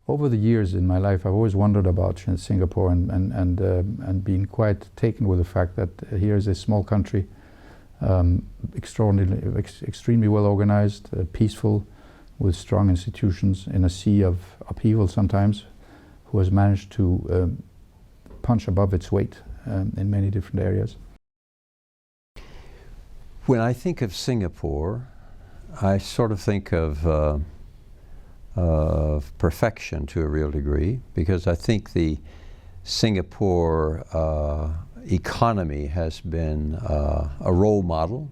Over the years in my life, I've always wondered about Singapore and been quite taken with the fact that here is a small country, extremely well organized, peaceful, with strong institutions in a sea of upheaval sometimes, who has managed to punch above its weight in many different areas. When I think of Singapore, I sort of think of perfection to a real degree, because I think the Singapore economy has been a role model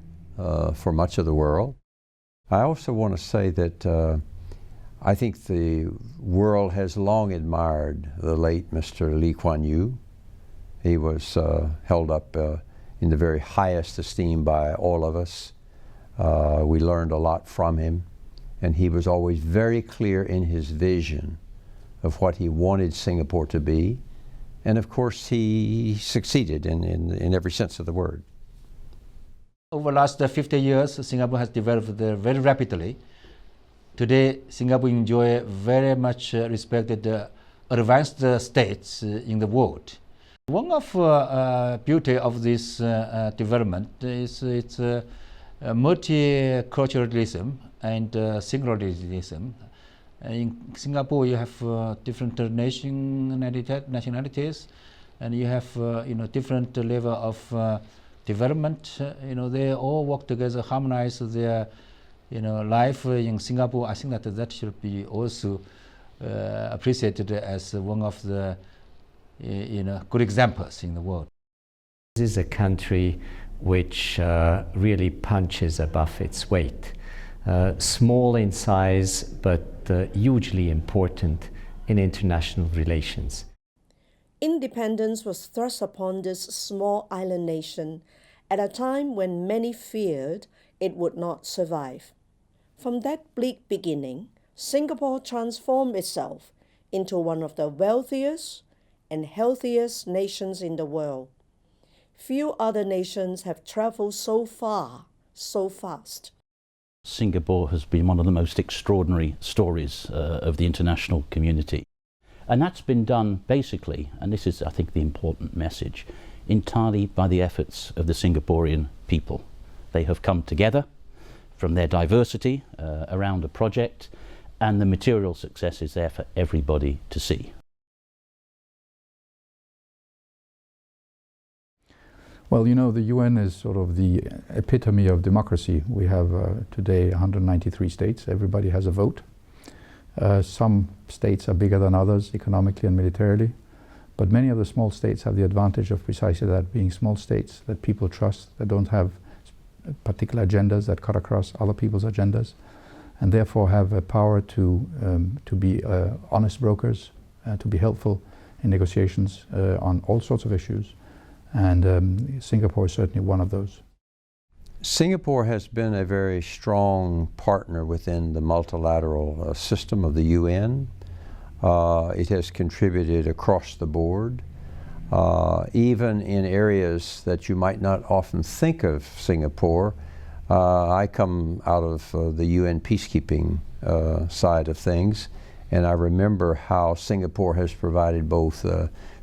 for much of the world. I also want to say that I think the world has long admired the late Mr. Lee Kuan Yew. He was held up in the very highest esteem by all of us. We learned a lot from him, and he was always very clear in his vision of what he wanted Singapore to be. And of course, he succeeded in every sense of the word. Over the last 50 years, Singapore has developed very rapidly. Today, Singapore enjoys very much respected advanced states in the world. One of the beauty of this development is its multiculturalism and singularism. In Singapore, you have different nationalities, and you have different level of development. They all work together, harmonize their life in Singapore. I think that should be also appreciated as one of the good examples in the world. This is a country which really punches above its weight. Small in size, but hugely important in international relations. Independence was thrust upon this small island nation at a time when many feared it would not survive. From that bleak beginning, Singapore transformed itself into one of the wealthiest and healthiest nations in the world. Few other nations have traveled so far, so fast. Singapore has been one of the most extraordinary stories of the international community. And that's been done basically, and this is I think the important message, entirely by the efforts of the Singaporean people. They have come together from their diversity around a project, and the material success is there for everybody to see. Well, the UN is sort of the epitome of democracy. We have today 193 states. Everybody has a vote. Some states are bigger than others economically and militarily, but many of the small states have the advantage of precisely that, being small states that people trust, that don't have particular agendas that cut across other people's agendas, and therefore have a power to be honest brokers, to be helpful in negotiations on all sorts of issues. And Singapore is certainly one of those. Singapore has been a very strong partner within the multilateral system of the UN. It has contributed across the board, even in areas that you might not often think of Singapore. I come out of the UN peacekeeping side of things, and I remember how Singapore has provided both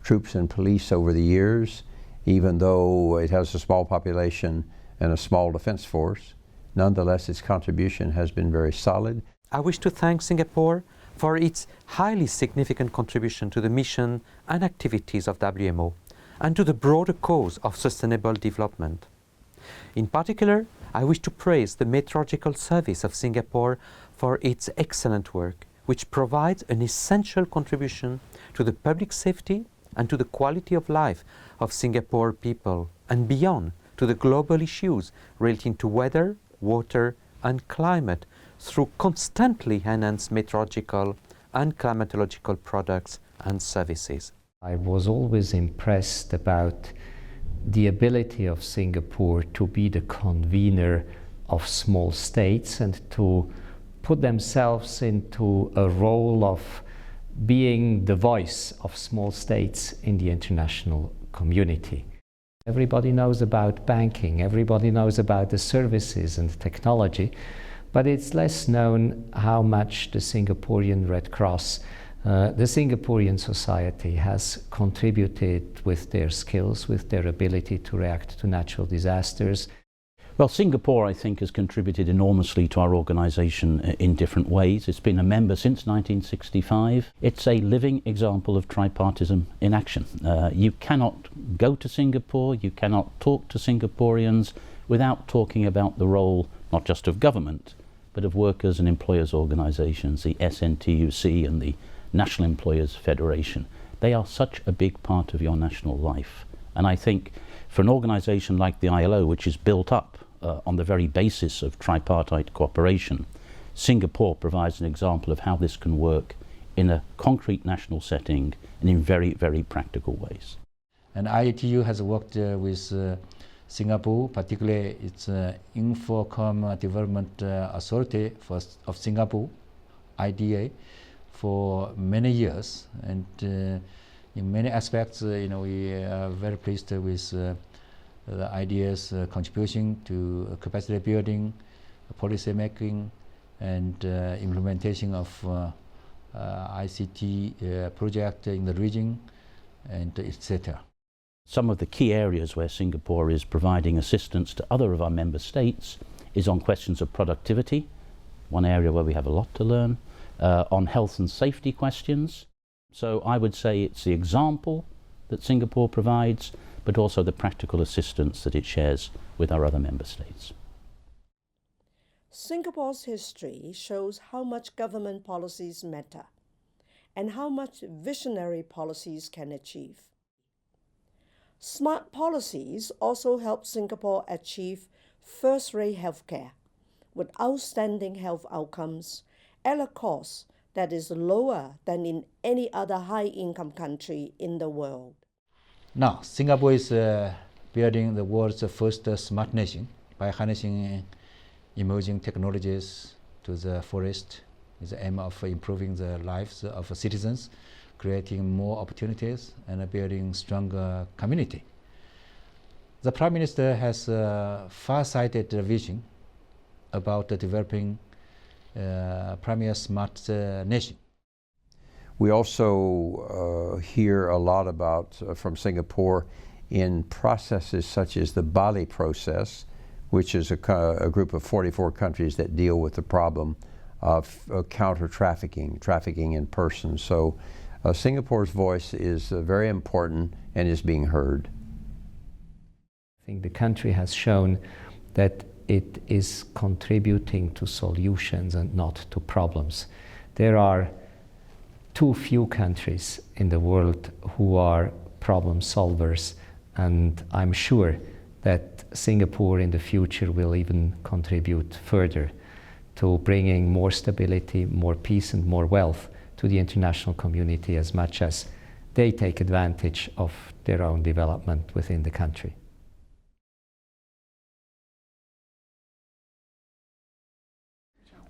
troops and police over the years. Even though it has a small population and a small defense force, nonetheless its contribution has been very solid. I wish to thank Singapore for its highly significant contribution to the mission and activities of WMO and to the broader cause of sustainable development. In particular, I wish to praise the Meteorological Service of Singapore for its excellent work, which provides an essential contribution to the public safety and to the quality of life of Singapore people, and beyond, to the global issues relating to weather, water and climate through constantly enhanced meteorological and climatological products and services. I was always impressed about the ability of Singapore to be the convener of small states and to put themselves into a role of being the voice of small states in the international community. Everybody knows about banking, everybody knows about the services and technology, but it's less known how much the Singaporean Red Cross The Singaporean society has contributed with their skills, with their ability to react to natural disasters. Well, Singapore, I think, has contributed enormously to our organisation in different ways. It's been a member since 1965. It's a living example of tripartism in action. You cannot go to Singapore, you cannot talk to Singaporeans without talking about the role not just of government, but of workers and employers organisations, the SNTUC and the National Employers Federation. They are such a big part of your national life. And I think for an organisation like the ILO, which is built up on the very basis of tripartite cooperation, Singapore provides an example of how this can work in a concrete national setting and in very, very practical ways. And IATU has worked with Singapore, particularly its Infocom Development Authority of Singapore, IDA, for many years. And in many aspects, we are very pleased with the IDA's contribution to capacity building, policy making, and implementation of ICT project in the region, and etc. Some of the key areas where Singapore is providing assistance to other of our member states is on questions of productivity, one area where we have a lot to learn, on health and safety questions. So I would say it's the example that Singapore provides, but also the practical assistance that it shares with our other member states. Singapore's history shows how much government policies matter and how much visionary policies can achieve. Smart policies also help Singapore achieve first-rate healthcare with outstanding health outcomes at a cost that is lower than in any other high-income country in the world. Now, Singapore is building the world's first smart nation by harnessing emerging technologies to the fullest, with the aim of improving the lives of citizens, creating more opportunities, and building stronger community. The Prime Minister has a far-sighted vision about developing a premier smart nation. We also hear a lot about, from Singapore, in processes such as the Bali process, which is a group of 44 countries that deal with the problem of counter-trafficking, trafficking in persons. So Singapore's voice is very important and is being heard. I think the country has shown that it is contributing to solutions and not to problems. There are too few countries in the world who are problem solvers, and I'm sure that Singapore in the future will even contribute further to bringing more stability, more peace and more wealth to the international community as much as they take advantage of their own development within the country.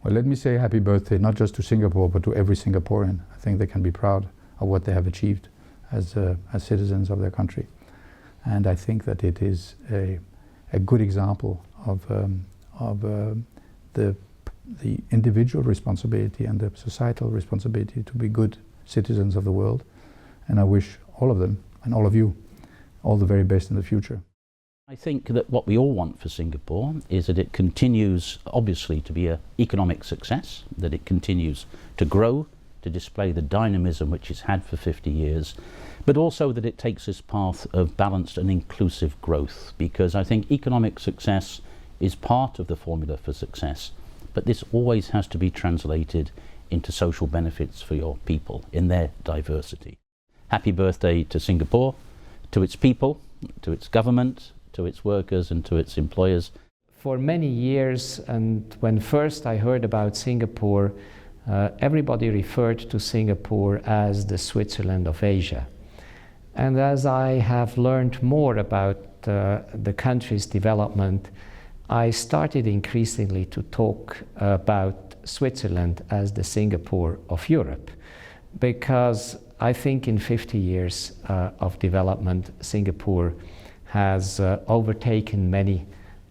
Well, let me say happy birthday, not just to Singapore, but to every Singaporean. I think they can be proud of what they have achieved as citizens of their country. And I think that it is a good example of the individual responsibility and the societal responsibility to be good citizens of the world. And I wish all of them and all of you all the very best in the future. I think that what we all want for Singapore is that it continues, obviously, to be an economic success, that it continues to grow, to display the dynamism which it's had for 50 years, but also that it takes this path of balanced and inclusive growth, because I think economic success is part of the formula for success, but this always has to be translated into social benefits for your people in their diversity. Happy birthday to Singapore, to its people, to its government, to its workers and to its employers. For many years, and when first I heard about Singapore, everybody referred to Singapore as the Switzerland of Asia. And as I have learned more about the country's development, I started increasingly to talk about Switzerland as the Singapore of Europe, because I think in 50 years of development, Singapore has overtaken many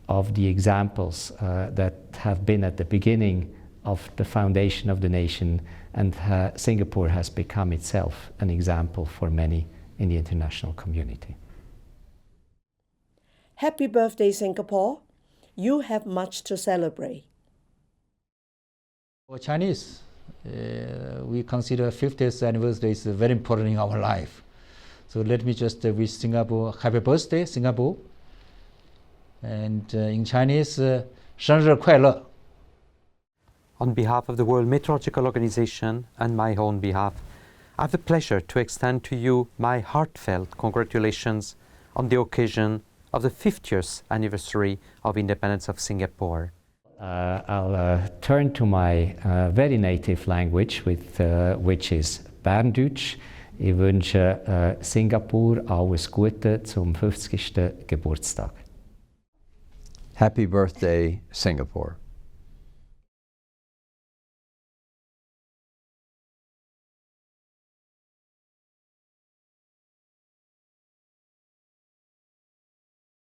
of the examples that have been at the beginning of the foundation of the nation and Singapore has become itself an example for many in the international community. Happy birthday, Singapore. You have much to celebrate. For Chinese, we consider 50th anniversary is very important in our life. So let me just wish Singapore happy birthday, Singapore. And in Chinese, 生日快乐. On behalf of the World Meteorological Organization and my own behalf, I have the pleasure to extend to you my heartfelt congratulations on the occasion of the 50th anniversary of independence of Singapore. I'll turn to my very native language, which is Berndeutsch. Ich wünsche Singapur alles Gute zum 50. Geburtstag. Happy birthday, Singapore.